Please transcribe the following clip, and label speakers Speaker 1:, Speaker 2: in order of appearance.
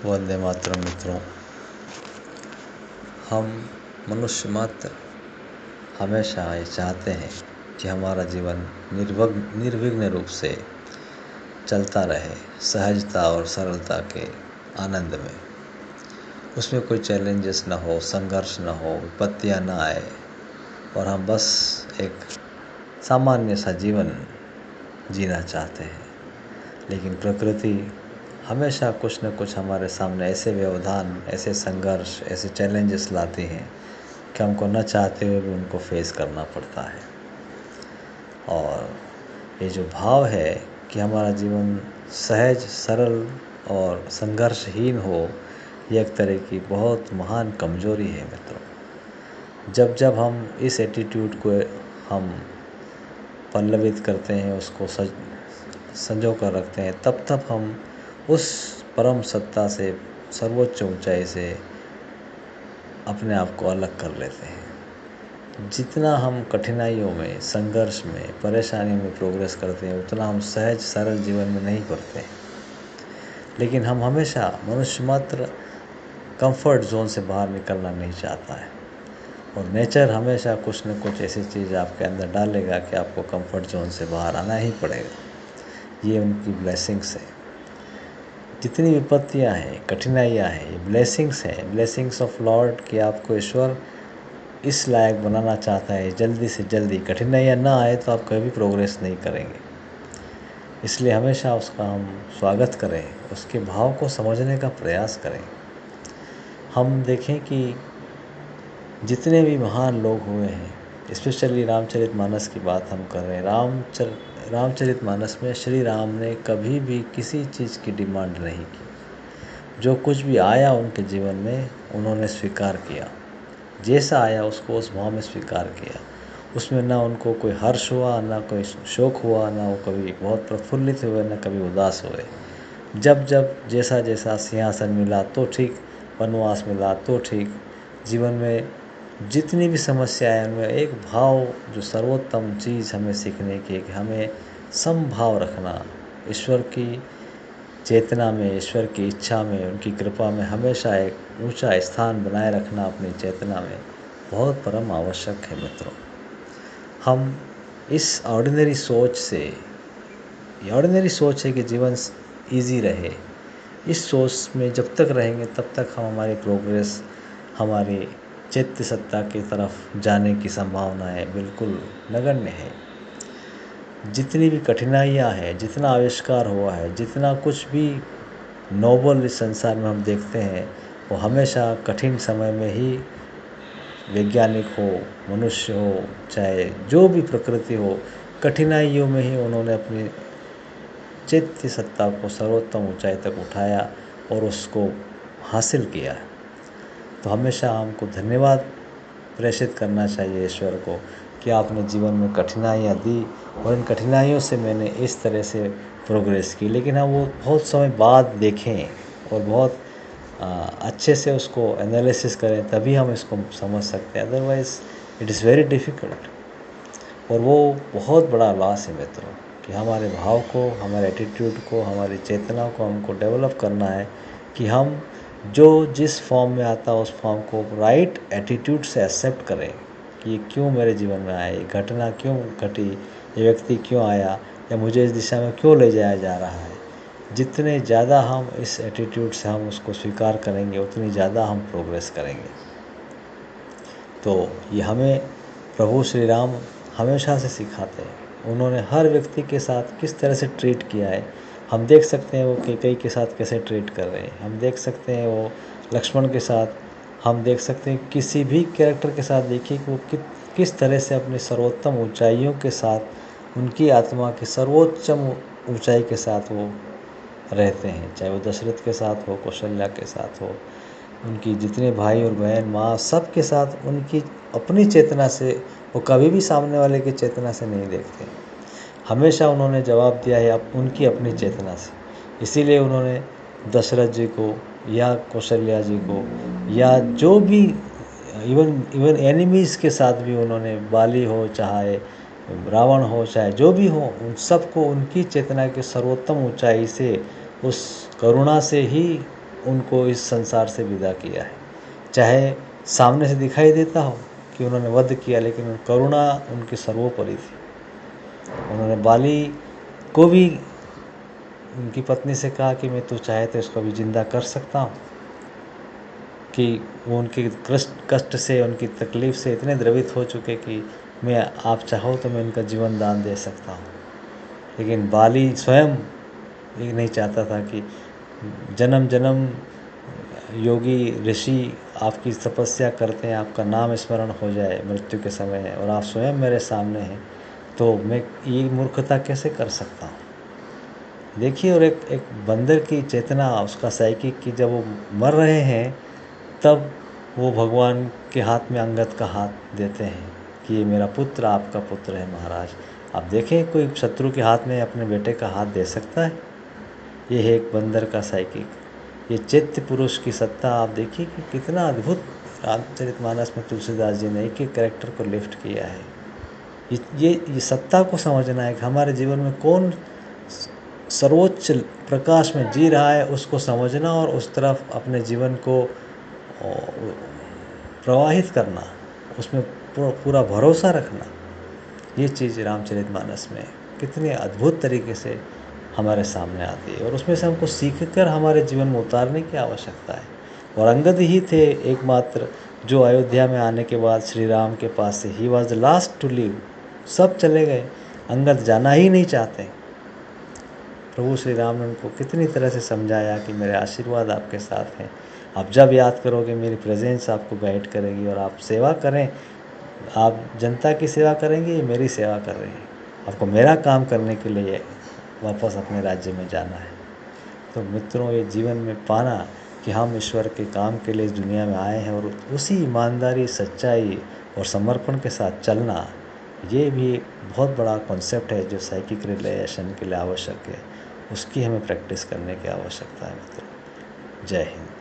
Speaker 1: वंदे मातरम मित्रों। हम मनुष्य मात्र हमेशा ये चाहते हैं कि हमारा जीवन निर्विघ्न रूप से चलता रहे, सहजता और सरलता के आनंद में। उसमें कोई चैलेंजेस ना हो, संघर्ष ना हो, विपत्तियाँ ना आए और हम बस एक सामान्य सा जीवन जीना चाहते हैं। लेकिन प्रकृति हमेशा कुछ न कुछ हमारे सामने ऐसे व्यवधान, ऐसे संघर्ष, ऐसे चैलेंजेस लाती हैं कि हमको न चाहते हुए भी उनको फेस करना पड़ता है। और ये जो भाव है कि हमारा जीवन सहज, सरल और संघर्षहीन हो, ये एक तरह की बहुत महान कमजोरी है मित्रों। जब जब हम इस एटीट्यूड को हम पल्लवित करते हैं, उसको संजो कर रखते हैं, तब तब हम उस परम सत्ता से, सर्वोच्च ऊंचाई से अपने आप को अलग कर लेते हैं। जितना हम कठिनाइयों में, संघर्ष में, परेशानी में प्रोग्रेस करते हैं, उतना हम सहज सरल जीवन में नहीं करते हैं। लेकिन हम हमेशा, मनुष्य मात्र कंफर्ट जोन से बाहर निकलना नहीं चाहता है और नेचर हमेशा कुछ न कुछ ऐसी चीज़ आपके अंदर डालेगा कि आपको कंफर्ट जोन से बाहर आना ही पड़ेगा। ये उनकी ब्लेसिंग्स है। जितनी विपत्तियाँ हैं, कठिनाइयाँ हैं, ये ब्लेसिंग्स हैं, ब्लेसिंग्स ऑफ लॉर्ड कि आपको ईश्वर इस लायक बनाना चाहता है जल्दी से जल्दी। कठिनाइयाँ ना आए तो आप कभी प्रोग्रेस नहीं करेंगे। इसलिए हमेशा उसका हम स्वागत करें, उसके भाव को समझने का प्रयास करें। हम देखें कि जितने भी महान लोग हुए हैं, स्पेशली रामचरितमानस की बात हम कर रहे हैं। रामचरितमानस में श्री राम ने कभी भी किसी चीज़ की डिमांड नहीं की। जो कुछ भी आया उनके जीवन में, उन्होंने स्वीकार किया। जैसा आया उसको उस भाव में स्वीकार किया। उसमें ना उनको कोई हर्ष हुआ, ना कोई शोक हुआ, ना वो कभी बहुत प्रफुल्लित हुए, ना कभी उदास हुए। जब जब जैसा जैसा सिंहासन मिला तो ठीक, वनवास मिला तो ठीक, जीवन में जितनी भी समस्याएं हैं उनमें एक भाव, जो सर्वोत्तम चीज़ हमें सीखने की है कि हमें समभाव रखना। ईश्वर की चेतना में, ईश्वर की इच्छा में, उनकी कृपा में हमेशा एक ऊंचा स्थान बनाए रखना अपनी चेतना में बहुत परम आवश्यक है मित्रों। हम इस ऑर्डिनरी सोच से, ये ऑर्डिनरी सोच है कि जीवन इजी रहे, इस सोच में जब तक रहेंगे तब तक हमारी प्रोग्रेस, हमारी चैत्य सत्ता की तरफ जाने की संभावनाएं बिल्कुल नगण्य है। जितनी भी कठिनाइयां हैं, जितना आविष्कार हुआ है, जितना कुछ भी नोबल इस संसार में हम देखते हैं, वो हमेशा कठिन समय में ही, वैज्ञानिक हो, मनुष्य हो, चाहे जो भी प्रकृति हो, कठिनाइयों में ही उन्होंने अपनी चैत्य सत्ता को सर्वोत्तम ऊंचाई तक उठाया और उसको हासिल किया। तो हमेशा हमको धन्यवाद प्रेषित करना चाहिए ईश्वर को कि आपने जीवन में कठिनाइयाँ दी और इन कठिनाइयों से मैंने इस तरह से प्रोग्रेस की। लेकिन हम वो बहुत समय बाद देखें और बहुत अच्छे से उसको एनालिसिस करें, तभी हम इसको समझ सकते हैं। Otherwise it is very difficult. और वो बहुत बड़ा लॉस है मित्रों कि हमारे भाव को, हमारे एटीट्यूड को, हमारी चेतना को हमको डेवलप करना है कि हम जो जिस फॉर्म में आता उस फॉर्म को राइट एटीट्यूड से एक्सेप्ट करें कि ये क्यों मेरे जीवन में आया, ये घटना क्यों घटी, ये व्यक्ति क्यों आया, या मुझे इस दिशा में क्यों ले जाया जा रहा है। जितने ज़्यादा हम इस एटीट्यूड से हम उसको स्वीकार करेंगे, उतनी ज़्यादा हम प्रोग्रेस करेंगे। तो ये हमें प्रभु श्री राम हमेशा से सिखाते हैं। उन्होंने हर व्यक्ति के साथ किस तरह से ट्रीट किया है हम देख सकते हैं। वो कैकेयी के साथ कैसे ट्रीट कर रहे हैं हम देख सकते हैं, वो लक्ष्मण के साथ हम देख सकते हैं। किसी भी कैरेक्टर के साथ देखिए कि वो किस तरह से अपनी सर्वोत्तम ऊंचाइयों के साथ, उनकी आत्मा की सर्वोच्चम ऊंचाई के साथ वो रहते हैं। चाहे वो दशरथ के साथ हो, कौशल्या के साथ हो, उनकी जितने भाई और बहन, माँ, सब के साथ उनकी अपनी चेतना से, वो कभी भी सामने वाले की चेतना से नहीं देखते। हमेशा उन्होंने जवाब दिया है अब उनकी अपनी चेतना से। इसीलिए उन्होंने दशरथ जी को या कौशल्या जी को या जो भी इवन एनिमीज़ के साथ भी उन्होंने, बाली हो, चाहे रावण हो, चाहे जो भी हो, उन सबको उनकी चेतना के सर्वोत्तम ऊंचाई से, उस करुणा से ही उनको इस संसार से विदा किया है। चाहे सामने से दिखाई देता हो कि उन्होंने वध किया, लेकिन करुणा उनकी सर्वोपरि थी। उन्होंने बाली को भी उनकी पत्नी से कहा कि मैं तो चाहे तो इसको भी जिंदा कर सकता हूँ, कि वो उनके कष्ट से, उनकी तकलीफ़ से इतने द्रवित हो चुके कि मैं, आप चाहो तो मैं इनका जीवन दान दे सकता हूँ। लेकिन बाली स्वयं ये नहीं चाहता था कि जन्म जन्म योगी ऋषि आपकी तपस्या करते हैं, आपका नाम स्मरण हो जाए मृत्यु के समय, और आप स्वयं मेरे सामने हैं, तो मैं ये मूर्खता कैसे कर सकता हूँ। देखिए, और एक बंदर की चेतना, उसका साइकिक, कि जब वो मर रहे हैं तब वो भगवान के हाथ में अंगद का हाथ देते हैं कि ये मेरा पुत्र आपका पुत्र है महाराज। आप देखें, कोई शत्रु के हाथ में अपने बेटे का हाथ दे सकता है? ये है एक बंदर का साइकिक। ये चैत्य पुरुष की सत्ता आप देखिए कि कितना अद्भुत रामचरितमानस में तुलसीदास जी ने एक एक कैरेक्टर को लिफ्ट किया है। ये सत्ता को समझना है कि हमारे जीवन में कौन सर्वोच्च प्रकाश में जी रहा है, उसको समझना और उस तरफ अपने जीवन को प्रवाहित करना, उसमें पूरा भरोसा रखना। ये चीज़ रामचरितमानस में कितने अद्भुत तरीके से हमारे सामने आती है, और उसमें से हमको सीख कर हमारे जीवन में उतारने की आवश्यकता है। और अंगद ही थे एकमात्र जो अयोध्या में आने के बाद श्री राम के पास से, he was the last to leave. सब चले गए, अंगद जाना ही नहीं चाहते। प्रभु श्री राम ने उनको कितनी तरह से समझाया कि मेरे आशीर्वाद आपके साथ हैं, आप जब याद करोगे मेरी प्रेजेंस आपको गाइड करेगी, और आप सेवा करें, आप जनता की सेवा करेंगे, ये मेरी सेवा कर रहे हैं, आपको मेरा काम करने के लिए वापस अपने राज्य में जाना है। तो मित्रों, ये जीवन में पाना कि हम ईश्वर के काम के लिए इस दुनिया में आए हैं, और उसी ईमानदारी, सच्चाई और समर्पण के साथ चलना, ये भी एक बहुत बड़ा कॉन्सेप्ट है जो साइकिक रियलाइजेशन के लिए आवश्यक है। उसकी हमें प्रैक्टिस करने की आवश्यकता है मित्रों। जय हिंद।